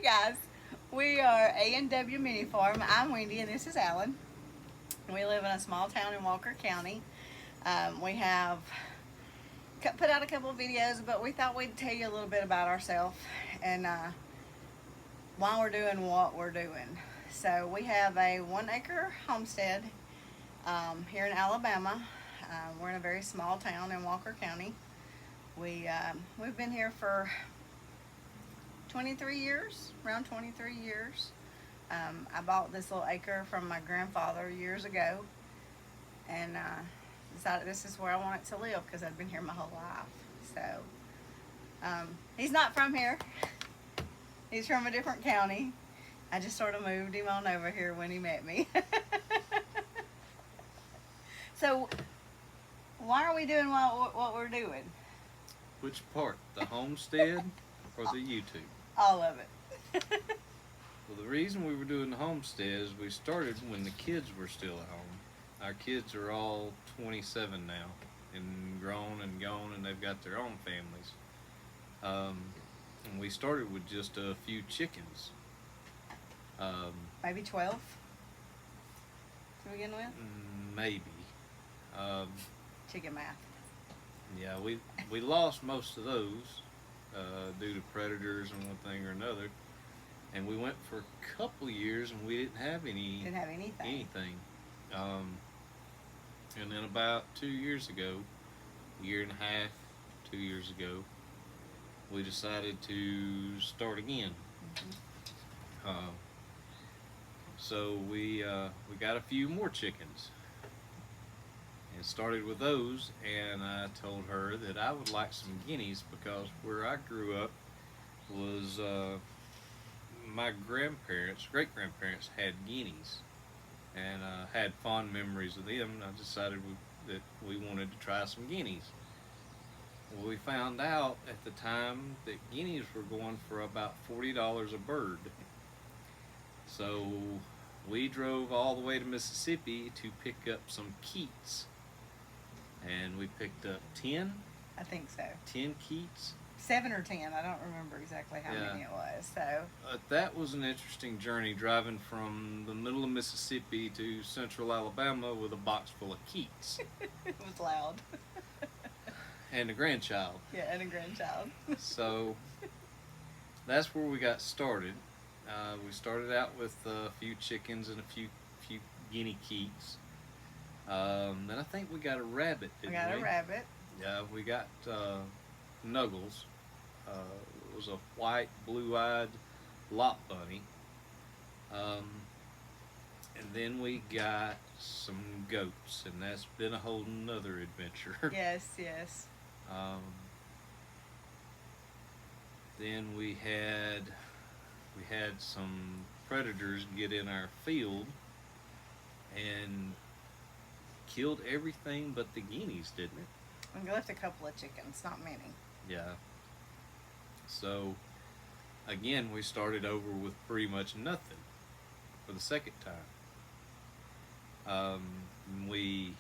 guys, we are AnW Mini Farm. I'm Wendy and this is Allen. We live in a small town in Walker County. We have put out a couple of videos, but we thought we'd tell you a little bit about ourselves and why we're doing what we're doing. So we have a 1-acre homestead here in Alabama. We're in a very small town in Walker County. We've been here for 23 years, around 23 years. I bought this little acre from my grandfather years ago and decided this is where I want it to live because I've been here my whole life. So he's not from here. He's from a different county. I just sort of moved him on over here when he met me. So why are we doing what we're doing? Which part? The homestead or the YouTube? All of it. Well, the reason we were doing the homestead is we started when the kids were still at home. Our kids are all 27 now and grown and gone, and they've got their own families. And we started with just a few chickens. Maybe 12 to begin with? Maybe. Chicken math. Yeah, we lost most of those due to predators and one thing or another. And we went for a couple years and we didn't have anything. And then about 2 years ago, a year and a half, 2 years ago, we decided to start again. So we got a few more chickens and started with those, and I told her that I would like some guineas because where I grew up was my grandparents, great-grandparents had guineas, and had fond memories of them, and I decided that we wanted to try some guineas. Well, we found out at the time that guineas were going for about $40 a bird. So we drove all the way to Mississippi to pick up some keats, and we picked up 10. I think so. 10 keats. 7 or 10. I don't remember exactly how many it was. So that was an interesting journey, driving from the middle of Mississippi to central Alabama with a box full of keats. It was loud. And a grandchild. Yeah, and a grandchild. So that's where we got started. We started out with a few chickens and a few guinea keats. Then I think we got a rabbit, didn't we? We got a rabbit. Yeah, we got Nuggles. It was a white, blue-eyed lop bunny. And then we got some goats, and that's been a whole nother adventure. Yes, yes. Then we had some predators get in our field and killed everything but the guineas, didn't it? We left a couple of chickens, not many. Yeah. So again, we started over with pretty much nothing for the second time. We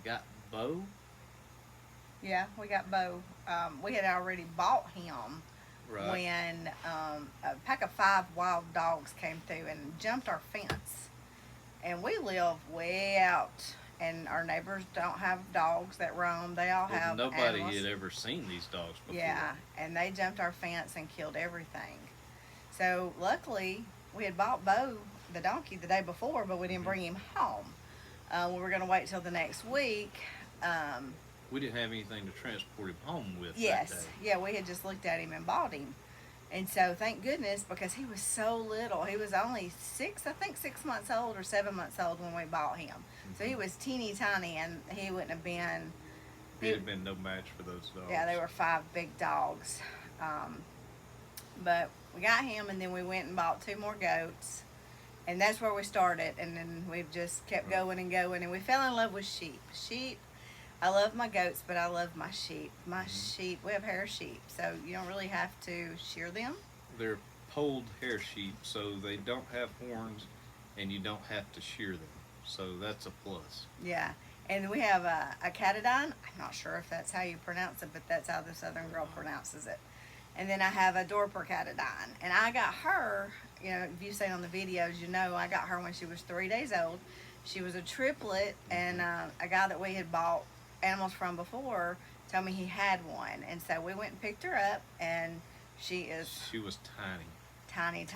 got Bo. Yeah, we got Bo. We had already bought him when a pack of 5 wild dogs came through and jumped our fence. And we live way out, and our neighbors don't have dogs that roam. They all have nobody animals. had ever seen these dogs before. Yeah, and they jumped our fence and killed everything. So luckily, we had bought Bo, the donkey, the day before, but we didn't bring him home. We were going to wait till the next week. We didn't have anything to transport him home with. Yes, that day. yeah, we had just looked at him and bought him. And so thank goodness, because he was so little. He was only 6 months old or 7 months old when we bought him. So he was teeny tiny, and he wouldn't have been... He'd have been no match for those dogs. Yeah, they were 5 big dogs. But we got him, and then we went and bought 2 more goats. And that's where we started. And then we've just kept going and going. And we fell in love with sheep. I love my goats, but I love my sheep. My sheep, we have hair sheep, so you don't really have to shear them. They're polled hair sheep, so they don't have horns, and you don't have to shear them. So that's a plus. Yeah, and we have a catadine. I'm not sure if that's how you pronounce it, but that's how the Southern girl pronounces it. And then I have a Dorpercatodine. And I got her, you know, if you've seen on the videos, you know, I got her when she was 3 days old. She was a triplet, and a guy that we had bought animals from before told me he had one. And so we went and picked her up, and she was tiny. Tiny.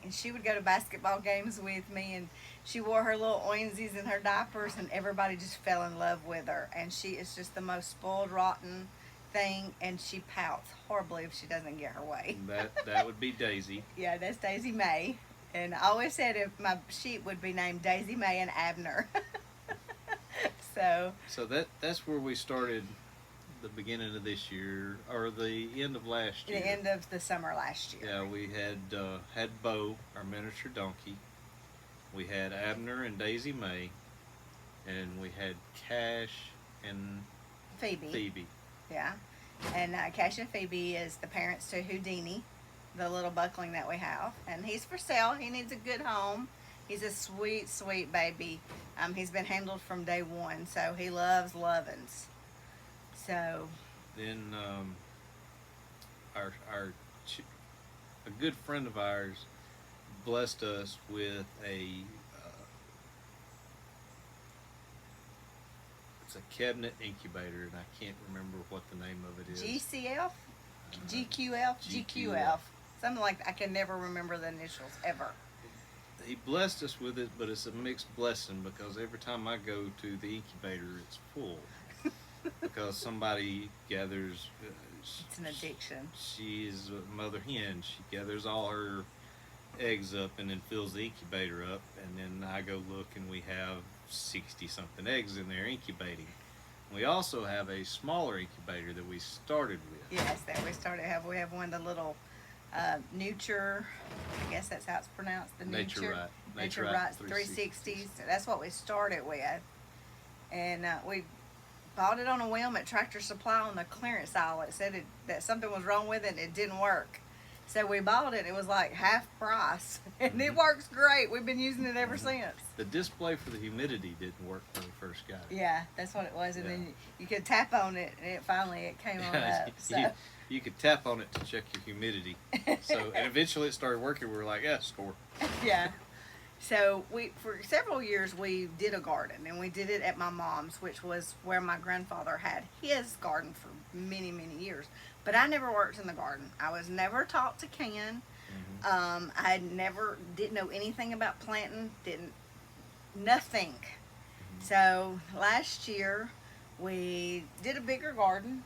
And she would go to basketball games with me, and she wore her little oinsies and her diapers, and everybody just fell in love with her. And she is just the most spoiled, rotten thing, and she pouts horribly if she doesn't get her way. That would be Daisy. Yeah, that's Daisy May. And I always said if my sheep would be named Daisy May and Abner. So that's where we started the beginning of this year, or the end of last year. The end of the summer last year. Yeah, we had Bo, our miniature donkey. We had Abner and Daisy May, and we had Cash and Phoebe. Yeah. And Cash and Phoebe is the parents to Houdini, the little buckling that we have. And he's for sale. He needs a good home. He's a sweet, sweet baby. He's been handled from day one, so he loves lovin's. So then a good friend of ours blessed us with it's a cabinet incubator, and I can't remember what the name of it is. GCF? GQF. Something like that. I can never remember the initials ever. He blessed us with it, but it's a mixed blessing because every time I go to the incubator, it's full. Because somebody gathers... it's an addiction. She is a mother hen. She gathers all her eggs up and then fills the incubator up. And then I go look, and we have 60-something eggs in there incubating. We also have a smaller incubator that we started with. Yes, that we started. We have one of the little Nature, I guess that's how it's pronounced. The Nature Right 360s. That's what we started with. And we bought it on a whim at Tractor Supply on the clearance aisle. It said that something was wrong with it and it didn't work. So we bought it. It was like half price. And it works great. We've been using it ever since. The display for the humidity didn't work when we first got it. Yeah, that's what it was. And then you could tap on it, and it came on up. So. You could tap on it to check your humidity. And eventually it started working. We were like, score. Yeah. So for several years we did a garden, and we did it at my mom's, which was where my grandfather had his garden for many, many years. But I never worked in the garden. I was never taught to can. I didn't know anything about planting, nothing. So last year we did a bigger garden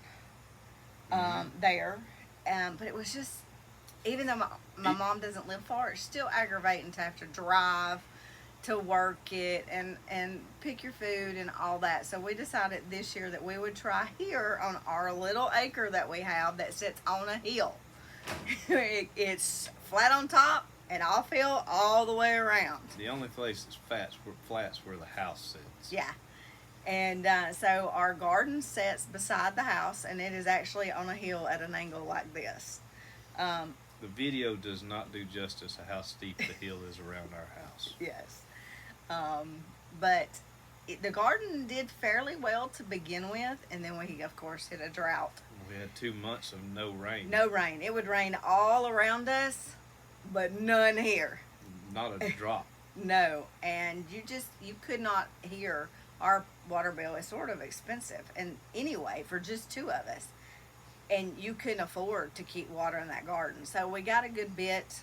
there, but it was just, even though my mom doesn't live far, it's still aggravating to have to drive to work it and pick your food and all that. So we decided this year that we would try here on our little acre that we have that sits on a hill. It's flat on top and off hill all the way around. The only place that's flat's where the house sits. Yeah. And so our garden sits beside the house, and it is actually on a hill at an angle like this. The video does not do justice to how steep the hill is around our house. Yes. But the garden did fairly well to begin with, and then we, of course, hit a drought. We had 2 months of no rain. No rain. It would rain all around us, but none here. Not a drop. No. And you could not hear. Our water bill is sort of expensive, and anyway, for just 2 of us, and you couldn't afford to keep water in that garden. So we got a good bit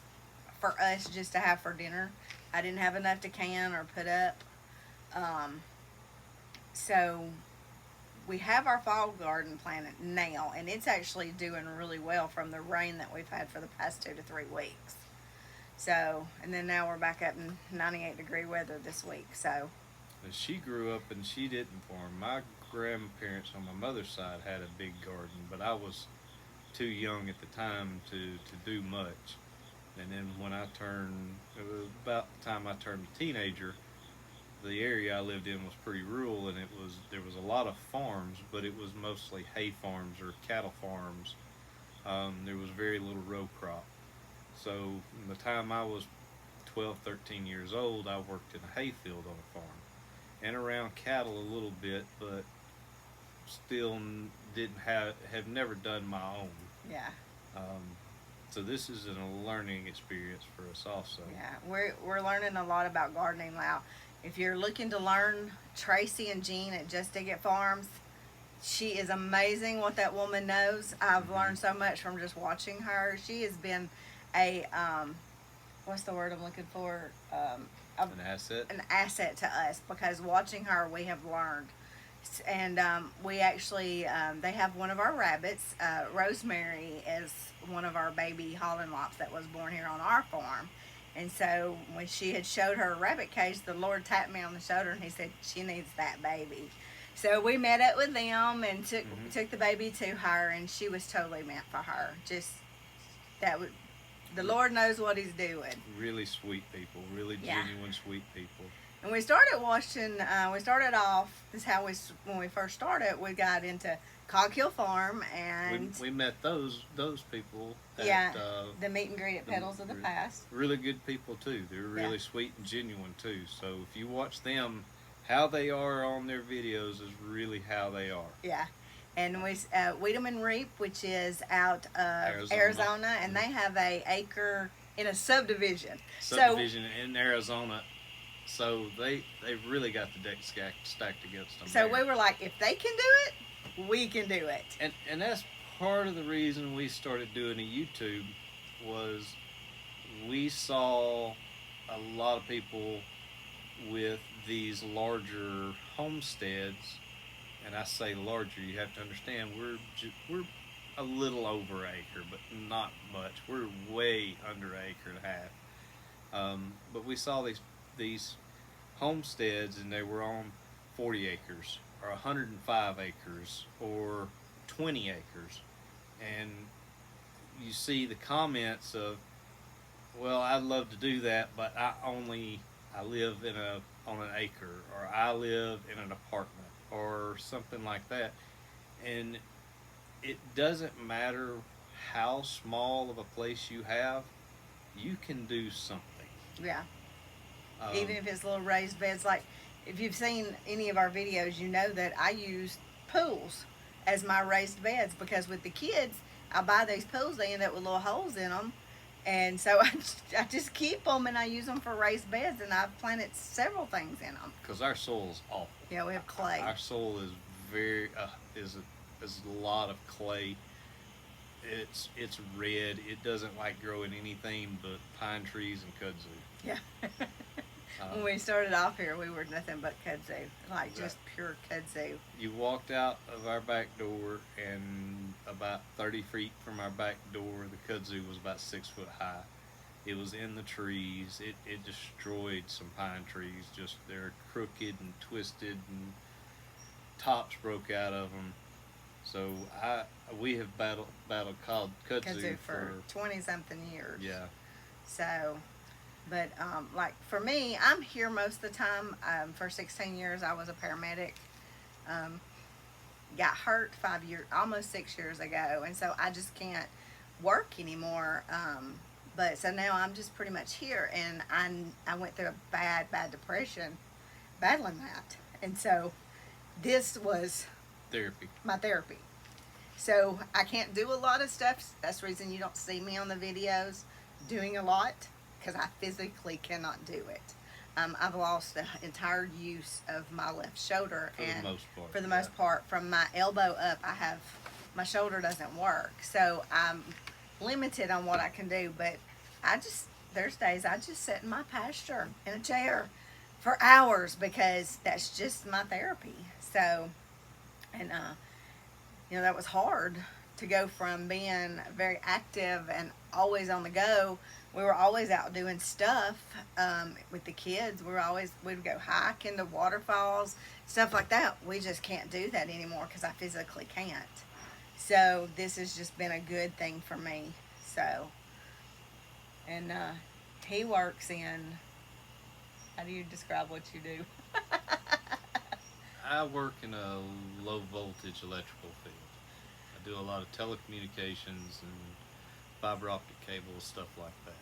for us just to have for dinner. I didn't have enough to can or put up. So we have our fall garden planted now, and it's actually doing really well from the rain that we've had for the past 2 to 3 weeks. So, and then now we're back up in 98-degree weather this week. So. She grew up and she didn't farm. My grandparents on my mother's side had a big garden, but I was too young at the time to do much. And then when it was about the time I turned a teenager, the area I lived in was pretty rural, and there was a lot of farms, but it was mostly hay farms or cattle farms. There was very little row crop. So from the time I was 12, 13 years old, I worked in a hay field on a farm. And around cattle a little bit, but still have never done my own. Yeah. So this is a learning experience for us also. Yeah, we're learning a lot about gardening now. If you're looking to learn, Tracy and Jean at Just Dig It Farms, she is amazing what that woman knows. I've learned so much from just watching her. She has been a what's the word I'm looking for? An asset. An asset to us because watching her, we have learned. And we actually, they have one of our rabbits. Rosemary is one of our baby Holland lops that was born here on our farm. And so when she had showed her rabbit cage, the Lord tapped me on the shoulder and he said, she needs that baby. So we met up with them and took the baby to her, and she was totally meant for her. Just that would, the Lord knows what He's doing. Really sweet people, really genuine sweet people. And we started watching. We started off. This is how when we first started. We got into Cog Hill Farm, and we met those people. At, the meet and greet at Petals of the Past. Really good people too. They're really sweet and genuine too. So if you watch them, how they are on their videos is really how they are. Yeah. And we Weed'em and Reap, which is out of Arizona, and they have a acre in a subdivision. Subdivision in Arizona. So they've really got the deck stacked against them. So we were like, if they can do it, we can do it. And that's part of the reason we started doing a YouTube was we saw a lot of people with these larger homesteads, and I say larger. You have to understand we're a little over an acre, but not much. We're way under an acre and a half. But we saw these homesteads, and they were on 40 acres or 105 acres or 20 acres, and you see the comments of, well, I'd love to do that, but I live on an acre, or I live in an apartment or something like that. And it doesn't matter how small of a place you have, you can do something. Yeah. Even if it's little raised beds, like if you've seen any of our videos, you know that I use pools as my raised beds, because with the kids, I buy these pools, they end up with little holes in them, and so I just keep them and I use them for raised beds, and I've planted several things in them. Because our soil is awful. Yeah, we have clay. Our soil is very is a lot of clay. It's red. It doesn't like growing anything but pine trees and kudzu. Yeah. When we started off here, we were nothing but kudzu, like just pure kudzu. You walked out of our back door, and about 30 feet from our back door, the kudzu was about 6 foot high. It was in the trees. It destroyed some pine trees. Just they're crooked and twisted, and tops broke out of them. So we have battled kudzu for 20-something years. Yeah. So, but like for me, I'm here most of the time. For 16 years, I was a paramedic. Got hurt 5 years, almost 6 years ago, and so I just can't work anymore. But so now I'm just pretty much here, and I went through a bad depression, battling that, and so this was my therapy. So I can't do a lot of stuff. That's the reason you don't see me on the videos doing a lot, because I physically cannot do it. I've lost the entire use of my left shoulder, for the most part, from my elbow up, my shoulder doesn't work. So I'm limited on what I can do, but there's days I just sit in my pasture in a chair for hours, because that's just my therapy. So, and that was hard to go from being very active and always on the go. We were always out doing stuff with the kids. We'd go hike into waterfalls, stuff like that. We just can't do that anymore because I physically can't. So this has just been a good thing for me. So, and he works in, how do you describe what you do? I work in a low voltage electrical field. I do a lot of telecommunications and fiber optic cables, stuff like that.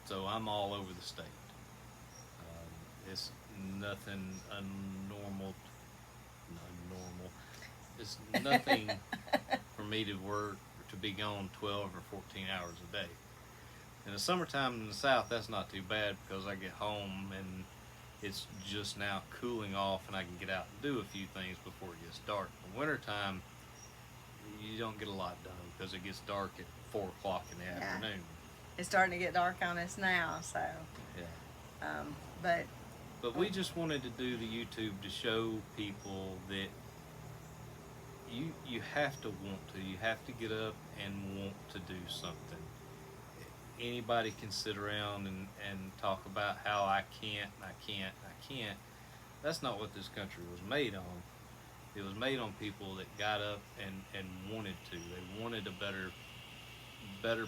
So I'm all over the state. It's nothing unnormal. It's nothing for me to work or to be gone 12 or 14 hours a day. In the summertime in the South, that's not too bad because I get home and it's just now cooling off and I can get out and do a few things before it gets dark. In the wintertime, you don't get a lot done because it gets dark at 4 o'clock in the afternoon. It's starting to get dark on us now, so. Yeah. But we just wanted to do the YouTube to show people that you have to want to. You have to get up and want to do something. Anybody can sit around and talk about how I can't. That's not what this country was made on. It was made on people that got up and wanted to. They wanted a better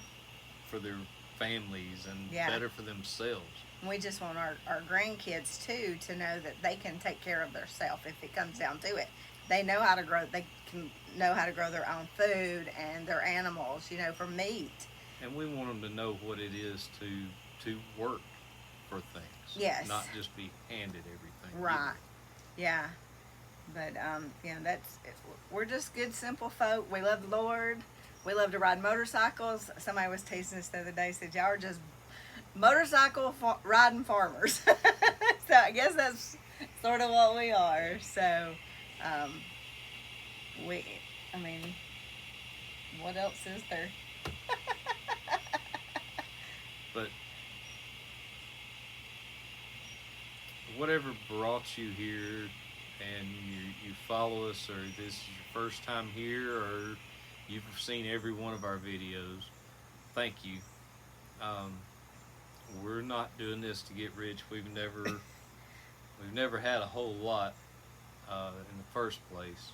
for their families and better for themselves. We just want our grandkids too to know that they can take care of themselves if it comes down to it. They know how to grow. They can know how to grow their own food and their animals, for meat. And we want them to know what it is to work for things. Yes. Not just be handed everything. Right. Either. Yeah. But we're just good, simple folk. We love the Lord. We love to ride motorcycles. Somebody was teasing us the other day, said y'all are just motorcycle riding farmers. So I guess that's sort of what we are. So what else is there? But whatever brought you here and you follow us, or this is your first time here, or you've seen every one of our videos, thank you. We're not doing this to get rich. We've never had a whole lot in the first place,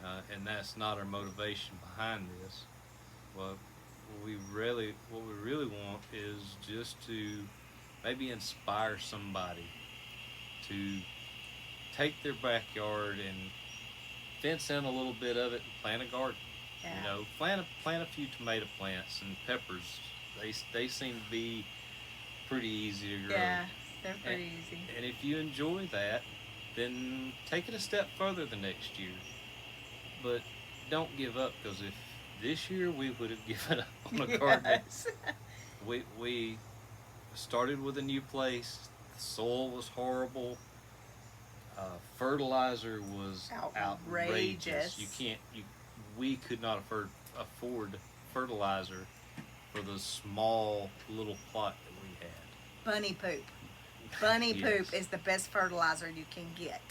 and that's not our motivation behind this. What we really want is just to maybe inspire somebody to take their backyard and fence in a little bit of it and plant a garden. Yeah. Plant a few tomato plants and peppers. They seem to be pretty easy to grow. Yeah, they're pretty easy. And if you enjoy that, then take it a step further the next year. But don't give up, because if this year we would have given up on a garden. Yes. We started with a new place. The soil was horrible. Fertilizer was outrageous. We could not afford fertilizer for the small little plot that we had. Bunny poop. Bunny Yes. poop is the best fertilizer you can get.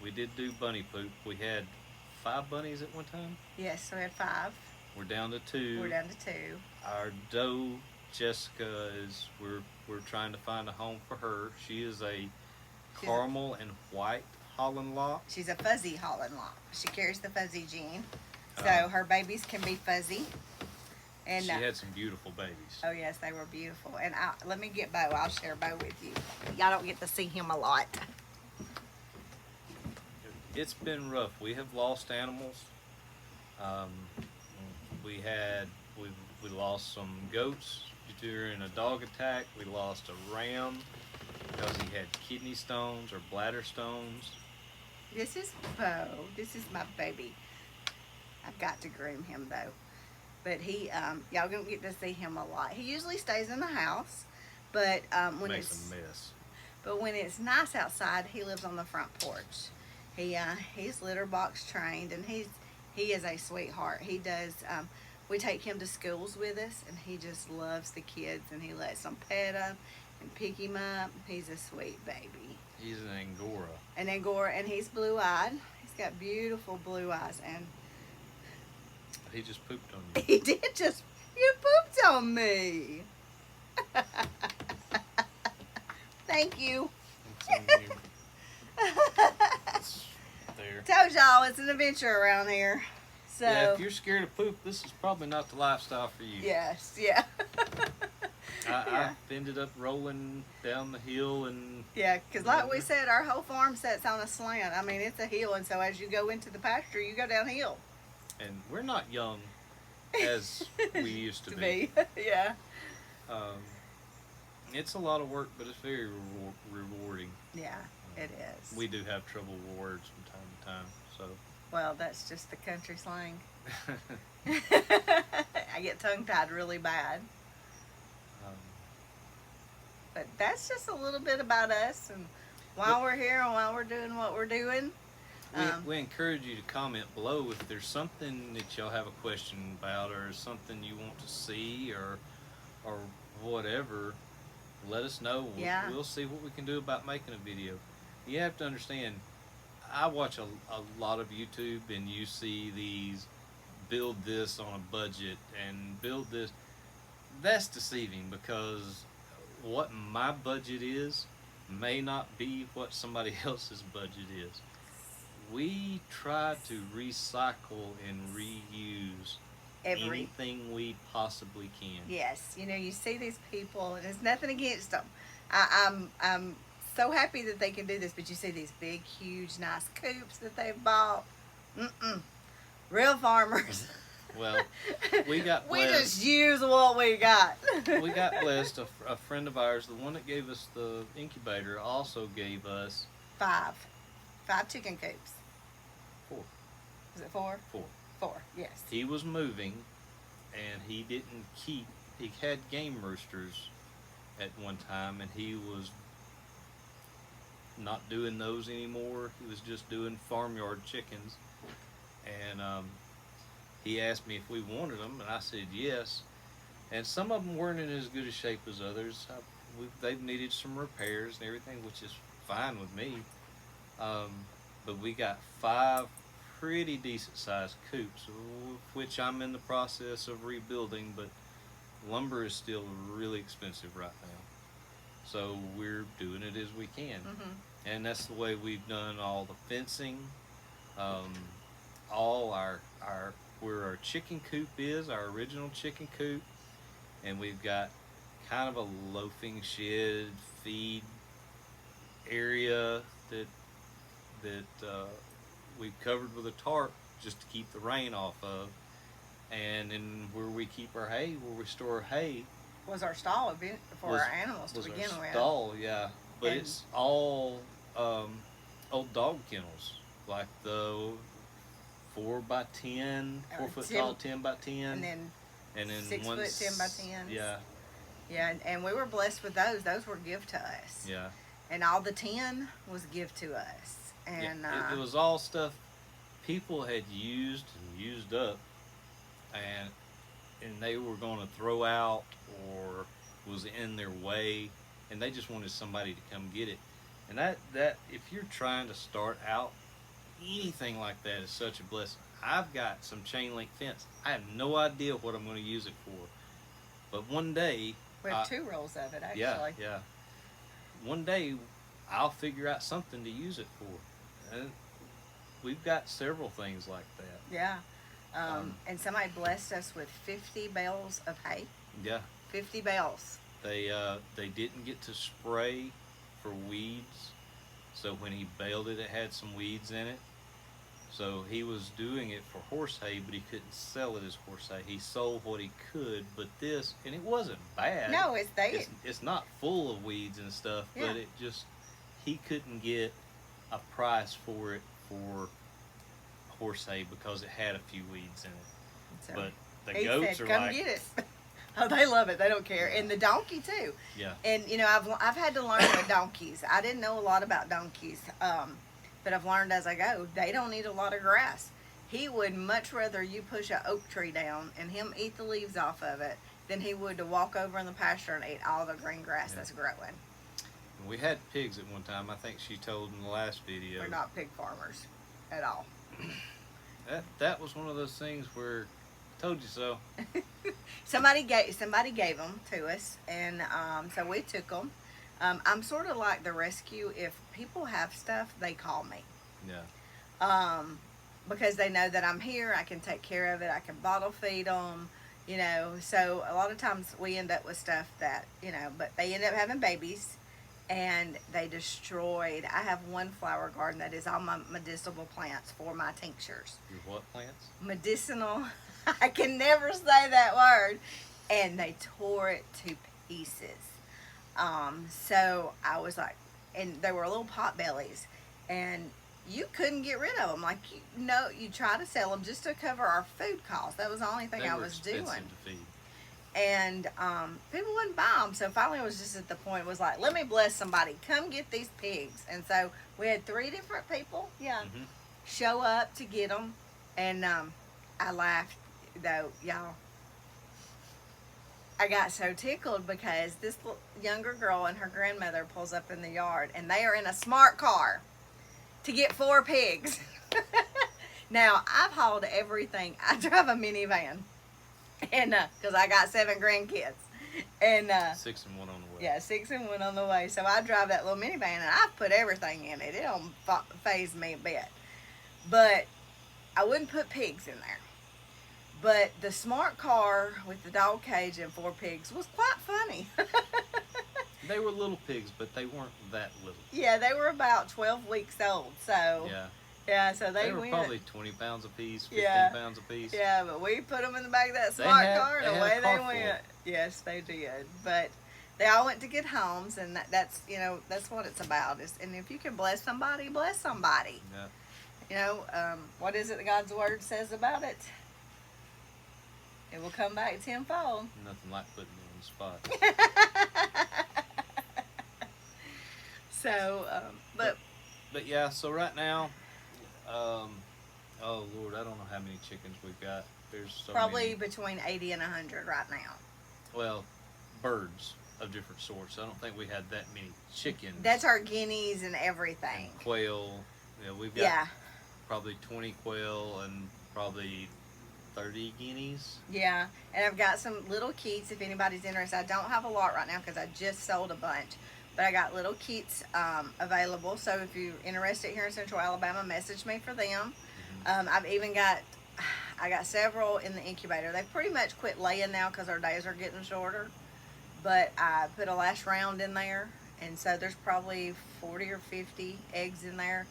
We did do bunny poop. We had 5 bunnies at one time. Yes, so we had 5. We're down to 2. We're down to 2. Our doe, Jessica, we're trying to find a home for her. She is a caramel and white Holland Lock. She's a fuzzy Holland Lock. She carries the fuzzy gene. So her babies can be fuzzy. And she had some beautiful babies. Oh yes, they were beautiful. And let me get Bo. I'll share Bo with you. Y'all don't get to see him a lot. It's been rough. We have lost animals. We lost some goats during a dog attack. We lost a ram because he had kidney stones or bladder stones. This is Bo. This is my baby. I've got to groom him though. But y'all don't get to see him a lot. He usually stays in the house, but when Makes it's a mess. But when it's nice outside, he lives on the front porch. He's litter box trained, and he is a sweetheart. He does. We take him to schools with us, and he just loves the kids, and he lets them pet him and pick him up. He's a sweet baby. He's an Angora. An Angora, and he's blue-eyed. He's got beautiful blue eyes, and He just pooped on you. he did just. You pooped on me. Thank you. It's on you. It's there. Told y'all it's an adventure around here. So Yeah, if you're scared of poop, this is probably not the lifestyle for you. yes, yeah. I ended up rolling down the hill and Yeah, because like we said, our whole farm sits on a slant. I mean, it's a hill, and so as you go into the pasture, you go downhill. we're not young as we used to be. Yeah. It's a lot of work, but it's very rewarding. Yeah, it is. We do have trouble with words from time to time, so Well, that's just the country slang. I get tongue-tied really bad. Um, But that's just a little bit about us and while we're here and while we're doing what we're doing. we encourage you to comment below if there's something that y'all have a question about, or something you want to see, or whatever. Let us know. Yeah. We'll see what we can do about making a video. You have to understand, I watch a lot of YouTube, and you see these build this on a budget and build this. That's deceiving, because what my budget is may not be what somebody else's budget is. We try to recycle and reuse anything we possibly can. Yes, you see these people, and there's nothing against them. I'm so happy that they can do this, but you see these big, huge, nice coops that they've bought. Real farmers. Well, we got we blessed. just use what we got. We got blessed. A friend of ours, the one that gave us the incubator, also gave us 5 chicken coops. 4. Is it 4? 4. 4, yes. He was moving, and he didn't keep. He had game roosters at one time, and he was not doing those anymore. He was just doing farmyard chickens, and he asked me if we wanted them, and I said yes. And some of them weren't in as good a shape as others. They've needed some repairs and everything, which is fine with me. But we got 5 pretty decent sized coops, which I'm in the process of rebuilding, but lumber is still really expensive right now. So we're doing it as we can. And that's the way we've done all the fencing, all our where our chicken coop is, our original chicken coop, and we've got kind of a loafing shed feed area that we've covered with a tarp just to keep the rain off of. And then where we keep our hay, where we store hay, was our stall for our animals to begin with. Stall, yeah, but it's all old dog kennels, like the 4x10, 4 foot tall, 10x10, and then 6 foot 10x10s. Yeah. Yeah, and we were blessed with those. Those were gift to us. Yeah. And all the tin was gift to us. And yeah, it was all stuff people had used and used up, and they were going to throw out or was in their way, and they just wanted somebody to come get it. And that if you're trying to start out, anything like that is such a blessing. I've got some chain link fence. I have no idea what I'm going to use it for, but one day we have 2 rolls of it, actually. Yeah. One day I'll figure out something to use it for, and we've got several things like that. Yeah. And somebody blessed us with 50 bales of hay. Yeah. 50 bales. They didn't get to spray for weeds, so when he baled it, it had some weeds in it. So he was doing it for horse hay, but he couldn't sell it as horse hay. He sold what he could, but this, and it wasn't bad. No, it's not full of weeds and stuff, yeah. But it just, he couldn't get a price for it for horse hay because it had a few weeds in it. So but the goats said, are come like, get it. Oh, they love it. They don't care. And the donkey too. Yeah. And I've had to learn with donkeys. I didn't know a lot about donkeys, but I've learned as I go. They don't eat a lot of grass. He would much rather you push an oak tree down and him eat the leaves off of it than he would to walk over in the pasture and eat all the green grass that's growing. We had pigs at one time. I think she told in the last video. We're not pig farmers at all. That was one of those things where I told you so. Somebody gave them to us, and so we took them. I'm sort of like the rescue. If people have stuff, they call me. Yeah. Because they know that I'm here. I can take care of it. I can bottle feed them. So a lot of times we end up with stuff that but they end up having babies, and they destroyed. I have one flower garden that is all my medicinal plants for my tinctures. Your what plants? Medicinal. I can never say that word. And they tore it to pieces. So I was like, and they were little pot bellies, and you couldn't get rid of them. Like, you try to sell them just to cover our food costs. That was the only thing They I were was doing. expensive to feed. And people wouldn't buy them. So finally, it was just at the point, it was like, let me bless somebody. Come get these pigs. And so we had 3 different people, show up to get them. And I laughed, though, y'all. I got so tickled because this younger girl and her grandmother pulls up in the yard, and they are in a smart car to get 4 pigs. Now, I've hauled everything. I drive a minivan, and because I got 7 grandkids, and 6 and 1 on the way. yeah, 6 and 1 on the way. So I drive that little minivan, and I put everything in it. It don't faze me a bit, but I wouldn't put pigs in there. But the smart car with the dog cage and 4 pigs was quite funny. They were little pigs, but they weren't that little. Yeah, they were about 12 weeks old. So yeah, so they were went, probably 20 pounds apiece, 15 pounds apiece. Yeah, but we put them in the back of that smart car, and away they went. Yes, they did. But they all went to good homes, and that's that's what it's about. And if you can bless somebody, bless somebody. Yeah. What is it that God's word says about it? It will come back tenfold. Nothing like putting me on the spot. So, but yeah. So right now, oh Lord, I don't know how many chickens we've got. There's so probably many. between 80 and 100 right now. Well, birds of different sorts. I don't think we had that many chickens. That's our guineas and everything. And quail. We've got probably 20 quail and probably 30 guineas. Yeah, and I've got some little keats if anybody's interested. I don't have a lot right now because I just sold a bunch, but I got little keats available. So if you're interested here in Central Alabama, message me for them. I've even got, I got several in the incubator. They pretty much quit laying now because our days are getting shorter, but I put a last round in there, and so there's probably 40 or 50 eggs in there.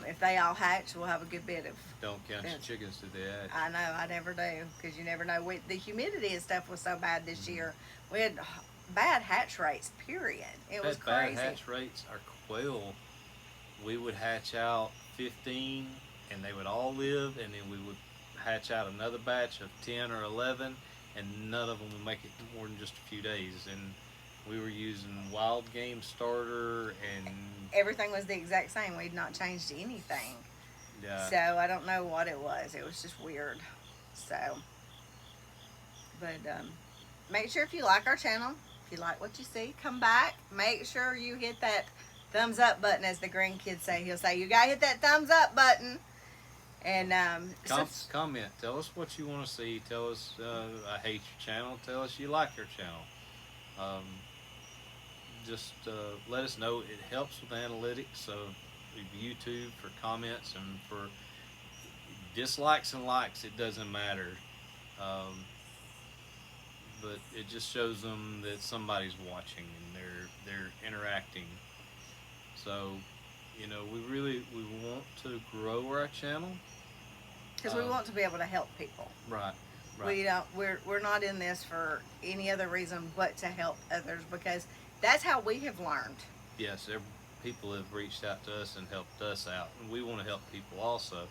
If they all hatch, we'll have a good bit of. Don't count your chickens to the hatch. I know, I never do, because you never know. The humidity and stuff was so bad this year. We had bad hatch rates, period. It was crazy. Bad hatch rates. Our quail, we would hatch out 15, and they would all live, and then we would hatch out another batch of 10 or 11, and none of them would make it more than just a few days. And we were using wild game starter, and everything was the exact same. We'd not changed anything. Yeah. So I don't know what it was. It was just weird. So, but make sure if you like our channel, if you like what you see, come back. Make sure you hit that thumbs up button, as the grandkids say. He'll say, you gotta hit that thumbs up button. And comment. Tell us what you want to see. Tell us I hate your channel. Tell us you like your channel. Just let us know. It helps with analytics of YouTube for comments, and for dislikes and likes, it doesn't matter. But it just shows them that somebody's watching and they're interacting. So, we want to grow our channel because we want to be able to help people. Right. We don't. We're not in this for any other reason but to help others, because that's how we have learned. Yes, people have reached out to us and helped us out, and we want to help people also.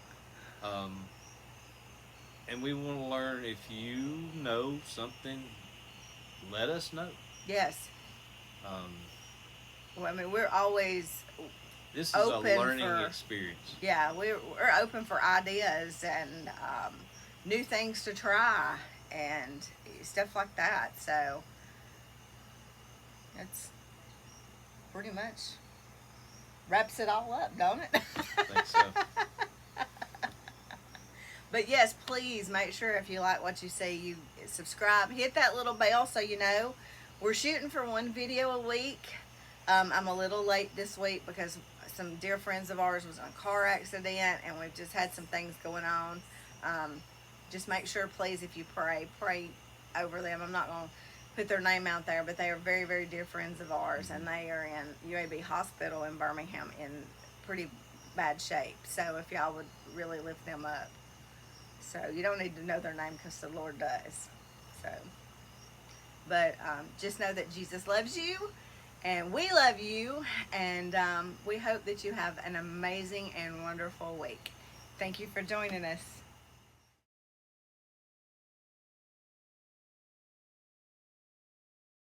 And we want to learn. If you know something, let us know. Yes. Well, I mean, we're always this is open a learning experience. Yeah, we're open for ideas and new things to try and stuff like that. So it's pretty much wraps it all up, don't it? I think so. But yes, please make sure if you like what you see, you subscribe, hit that little bell so you know. We're shooting for 1 video a week. I'm a little late this week because some dear friends of ours was in a car accident, and we've just had some things going on. Just make sure, please, if you pray over them. I'm not going to put their name out there, but they are very, very dear friends of ours, and they are in UAB Hospital in Birmingham in pretty bad shape. So if y'all would really lift them up. So you don't need to know their name because the Lord does. So, but just know that Jesus loves you, And we love you, and we hope that you have an amazing and wonderful week. Thank you for joining us.